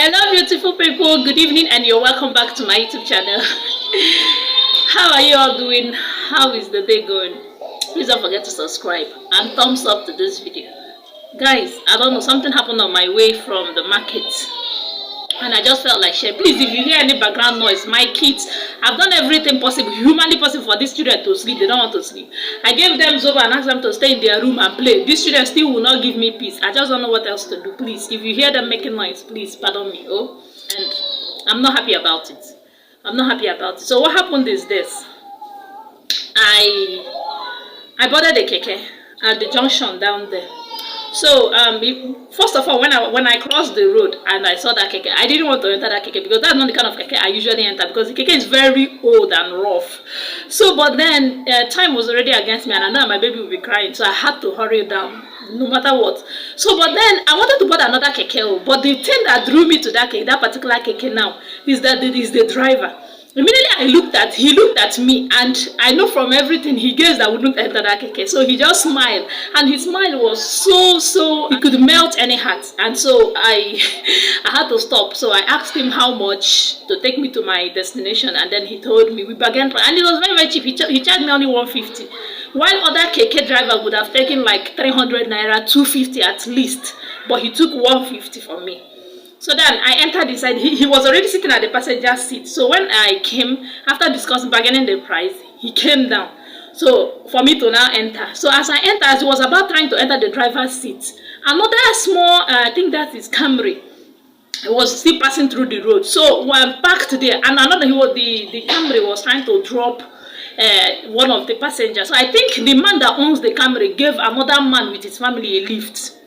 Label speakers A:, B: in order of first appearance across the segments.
A: Hello beautiful people, good evening and you're welcome back to my YouTube channel. How are you all doing? How is the day going? Please don't forget to subscribe and thumbs up to this video. Guys, I don't know, something happened on my way from the market and I just felt like share. Please, if you hear any background noise, my kids, I've done everything possible, humanly possible for these children to sleep. They don't want to sleep. I gave them Zoba and asked them to stay in their room and play. These children still will not give me peace. I just don't know what else to do. Please, if you hear them making noise, please pardon me. Oh, and I'm not happy about it. I'm not happy about it. So what happened is this. I boarded a keke at the junction down there. So first of all, when I crossed the road and I saw that keke, I didn't want to enter that keke because that's not the kind of keke I usually enter because the keke is very old and rough. So but then time was already against me and I know my baby would be crying, so I had to hurry down no matter what. So but then I wanted to board another keke, but the thing that drew me to that keke, that particular keke now, is that it is the driver. Immediately he looked at me, and I know from everything he guessed I wouldn't enter that keke. So he just smiled, and his smile was so it could melt any heart. And so I had to stop. So I asked him how much to take me to my destination, and then he told me we bargained, and it was very cheap. He charged me only 150, while other keke driver would have taken like 300 naira, 250 at least, but he took 150 from me. So then I entered inside. He was already sitting at the passenger seat. So when I came, after discussing bargaining the price, he came down. So for me to now enter. So as I entered, as he was about trying to enter the driver's seat, another small, I think that is Camry, was still passing through the road. So when parked there, and another, the Camry was trying to drop one of the passengers. So I think the man that owns the Camry gave another man with his family a lift.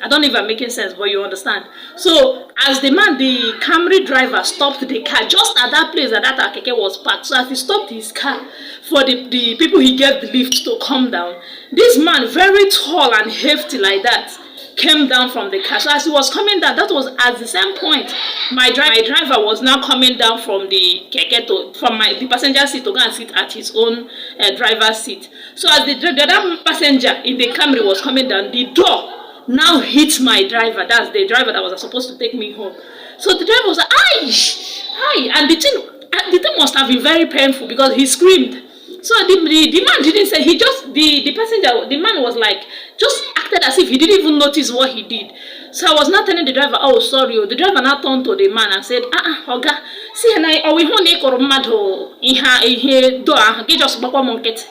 A: I don't know if I'm making sense, but you understand. So as the Camry driver stopped the car just at that place that keke was parked. So as he stopped his car for the people he gave the lift to come down, this man, very tall and hefty like that, came down from the car. So as he was coming down, that was at the same point my driver was now coming down from the keke from the passenger seat to go and sit at his own driver's seat. So as the other passenger in the Camry was coming down, the door now hit my driver. That's the driver that was supposed to take me home. So the driver was like, "Aye!" And the thing must have been very painful because he screamed. So the man didn't say, he just, the man was like, just acted as if he didn't even notice what he did. So I was not telling the driver, "Oh, sorry." The driver now turned to the man and said, "Oga, see, we just market."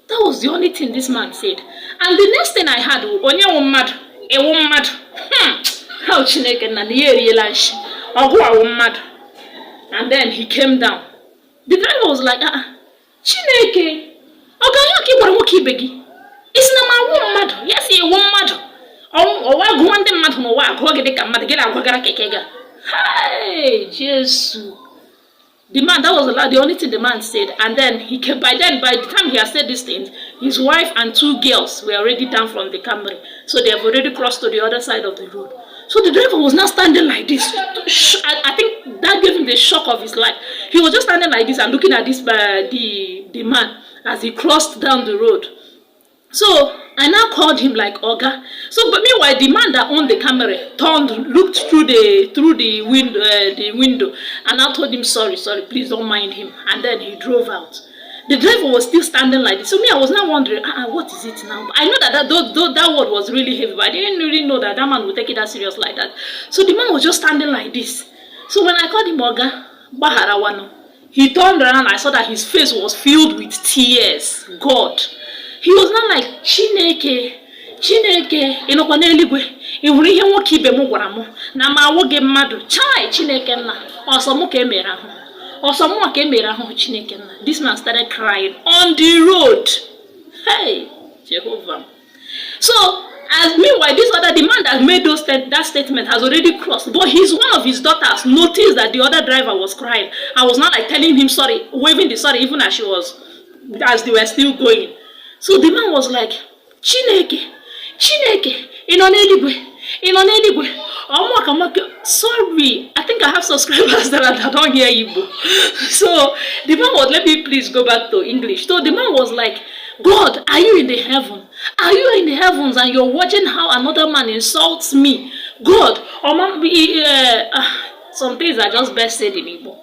A: That was the only thing this man said. And the next thing I had, how Chineke na niye lunch. And then he came down. The driver was like, Chineke, Oga Yoki Begi. It's not my woman. Yes, a woman. Oh, one mad no wa kekega. Hey, Jesus. The man, that was the only thing the man said. And then he came, by the time he had said these things, his wife and two girls were already down from the Camry. So they have already crossed to the other side of the road. So the driver was now standing like this. I think that gave him the shock of his life. He was just standing like this and looking at this the man as he crossed down the road. So I now called him like Oga. So but meanwhile the man that owned the camera looked through the window and I told him sorry, please don't mind him. And then he drove out. The driver was still standing like this. So me, I was now wondering, what is it now? I know that word was really heavy, but I didn't really know that man would take it as serious like that. So the man was just standing like this. So when I called him Oga, Baharawano, he turned around. I saw that his face was filled with tears. God. He was not like, Chineke, inokwana eligwe, ihuri ihe nwoke ibe mu gwara mu na ma woge mmadu, chai Chineke nna, osomu ka emere ahu. Osomu ka emere ahu Chineke nna. This man started crying on the road. Hey, Jehovah. So, as meanwhile, the man that made that statement has already crossed. But one of his daughters noticed that the other driver was crying. I was not like telling him sorry, waving the sorry, even as they were still going. So the man was like, Chineke, inoneligwe. Sorry, I think I have subscribers that don't hear Igbo. So the man was, let me please go back to English. So the man was like, God, are you in the heaven? Are you in the heavens and you're watching how another man insults me God, some things are just best said in Igbo.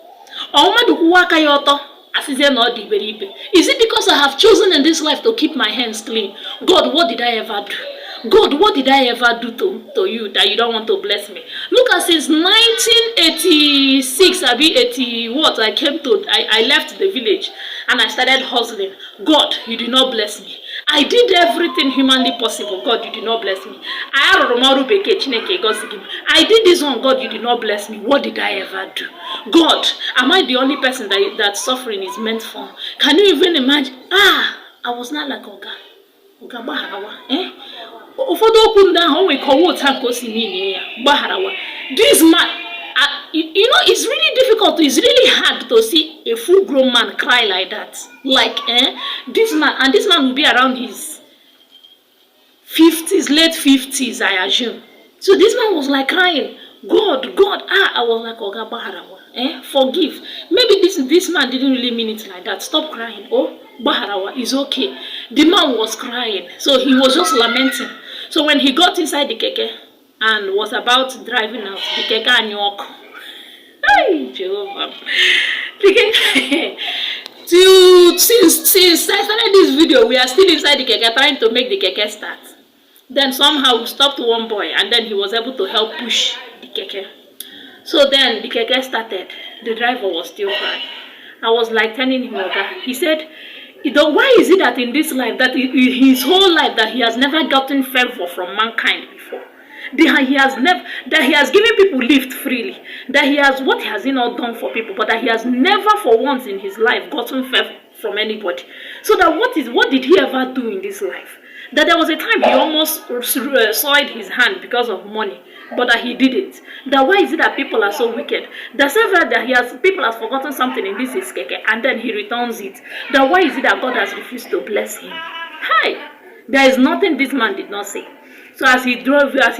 A: Is it because I have chosen in this life to keep my hands clean? God, what did I ever do? God, what did I ever do to you that you don't want to bless me? Look at since 1986, I be 80 what I left the village and I started hustling. God, you did not bless me. I did everything humanly possible. God, you did not bless me. I did this one. God, you did not bless me. What did I ever do? God, am I the only person that suffering is meant for? Can you even imagine? I was not like Oga. This man, it's really difficult. It's really hard to see a full-grown man cry like that. This man will be around his 50s, late 50s, I assume. So this man was like crying, God, I was like, Oga Baharawa, forgive. Maybe this man didn't really mean it like that. Stop crying. Oh, Baharawa is okay. The man was crying, so he was just lamenting. So when he got inside the keke and was about driving out, the keke and walk. Hey, Jehovah. Since I started this video, we are still inside the keke trying to make the keke start. Then somehow we stopped one boy and then he was able to help push the keke. So then the keke started. The driver was still crying. I was like telling him, okay. He said, why is it that in this life, that his whole life, that he has never gotten favor from mankind before? That he has given people lift freely. What has he not done for people? But that he has never for once in his life gotten favor from anybody. So that what did he ever do in this life? That there was a time he almost soiled his hand because of money, but that he did it. That why is it that people are so wicked? That several that people has forgotten something in this keke and then he returns it. That why is it that God has refused to bless him? Hi, there is nothing this man did not say. So as he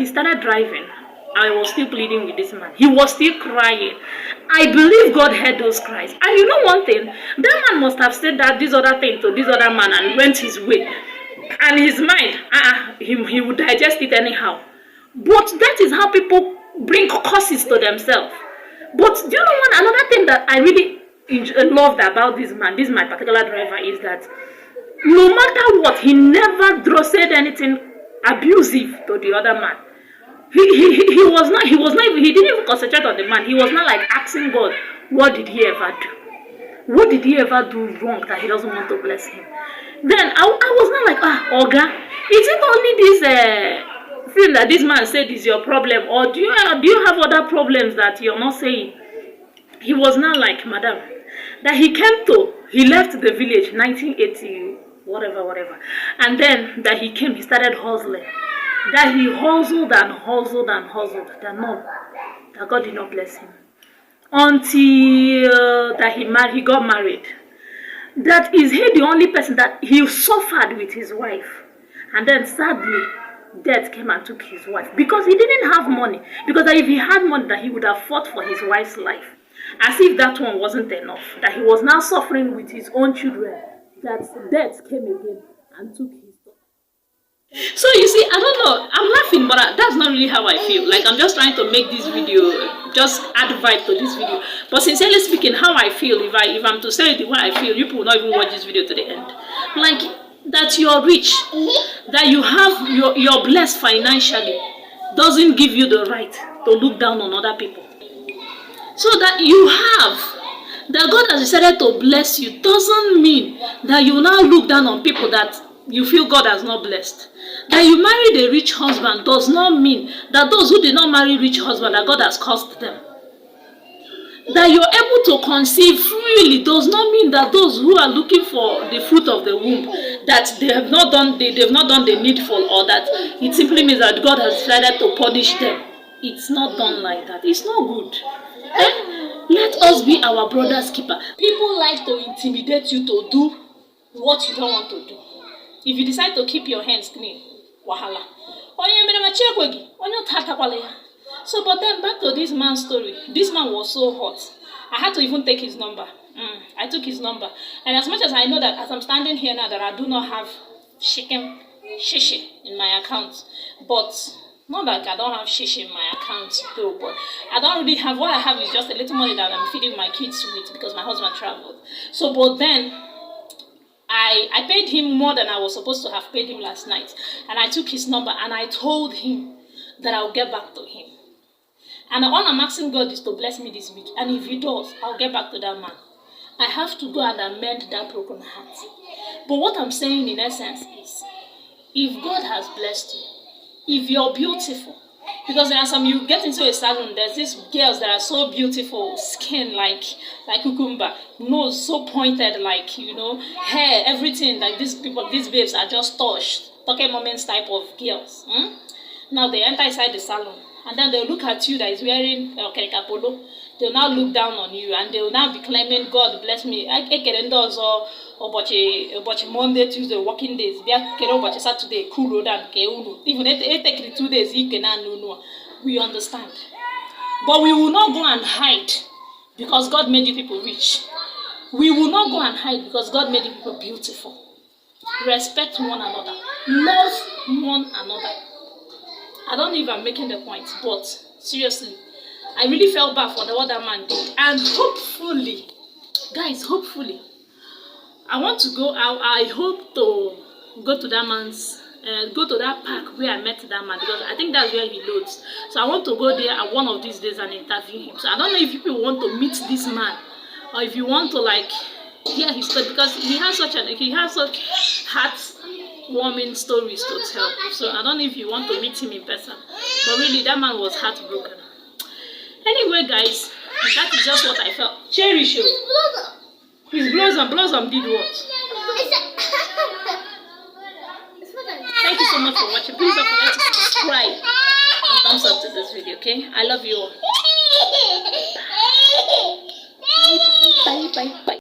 A: started driving, I was still pleading with this man. He was still crying. I believe God heard those cries. And you know one thing, that man must have said that this other thing to this other man and went his way. And his mind, he would digest it anyhow. But that is how people bring curses to themselves. But do you know another thing that I really loved about this man, my particular driver, is that no matter what, he never said anything abusive to the other man. He didn't even concentrate on the man. He was not like asking God, what did he ever do? What did he ever do wrong that he doesn't want to bless him? Then I was not like, Oga, is it only this thing that this man said is your problem, or do you have other problems that you're not saying? He was not like, Madam, that he left the village 1980 whatever, and then that he started hustling. That he hustled and hustled and hustled. That God did not bless him until that he got married. That is he the only person that he suffered with his wife, and then sadly death came and took his wife because he didn't have money. Because if he had money, that he would have fought for his wife's life. As if that one wasn't enough, that he was now suffering with his own children, that death came again and took his daughter. So you see, I don't know, I'm laughing, but that's not really how I feel. Like, I'm just trying to make this video, just add vibe to this video. But sincerely speaking, how I feel, if I'm to say the way I feel, you people will not even watch this video to the end. Like, that you're rich, that you're blessed financially, doesn't give you the right to look down on other people. So that that God has decided to bless you doesn't mean that you now look down on people that you feel God has not blessed. That you married a rich husband does not mean that those who did not marry rich husband, that God has cursed them. That you're able to conceive freely does not mean that those who are looking for the fruit of the womb, that they've not done the needful, or that it simply means that God has decided to punish them. It's not done like that. It's not good. Let us be our brother's keeper. People like to intimidate you to do what you don't want to do. If you decide to keep your hands clean, wahala. So, but then back to this man's story. This man was so hot. I had to even take his number. I took his number. And as much as I know that as I'm standing here now that I do not have shishi in my account, but Not like I don't have shish in my account though, but I don't really have. What I have is just a little money that I'm feeding my kids with because my husband traveled. So, but then I paid him more than I was supposed to have paid him last night, and I took his number and I told him that I'll get back to him. And all I'm asking God is to bless me this week, and if He does, I'll get back to that man. I have to go and amend that broken heart. But what I'm saying in essence is, if God has blessed you, if you're beautiful, because there are some, you get into a salon, there's these girls that are so beautiful, skin like cucumber, nose so pointed, like, hair, everything, like these people, these babes are just touched, talking moments type of girls. Now they enter inside the salon, and then they'll look at you that is wearing polo. They'll now look down on you, and they'll now be claiming, God bless me. Or Monday, Tuesday, working days. Saturday, cool than even it take 2 days, we understand. But we will not go and hide because God made you people rich. We will not go and hide because God made you people beautiful. Respect one another. Love one another. I don't know if I'm making the point, but seriously, I really felt bad for what that man did. And hopefully, guys, hopefully, I want to go out. I hope to go to that man's, go to that park where I met that man, because I think that's where he loads. So I want to go there at one of these days and interview him. So I don't know if people want to meet this man, or if you want to like hear his story, because he has such heartwarming stories to tell. So I don't know if you want to meet him in person, but really that man was heartbroken. Anyway, guys, that is just what I felt. Cherry show. His blossom did what? Thank you so much for watching. Please don't forget to subscribe and thumbs up to this video, okay? I love you all. Bye, bye, bye, bye.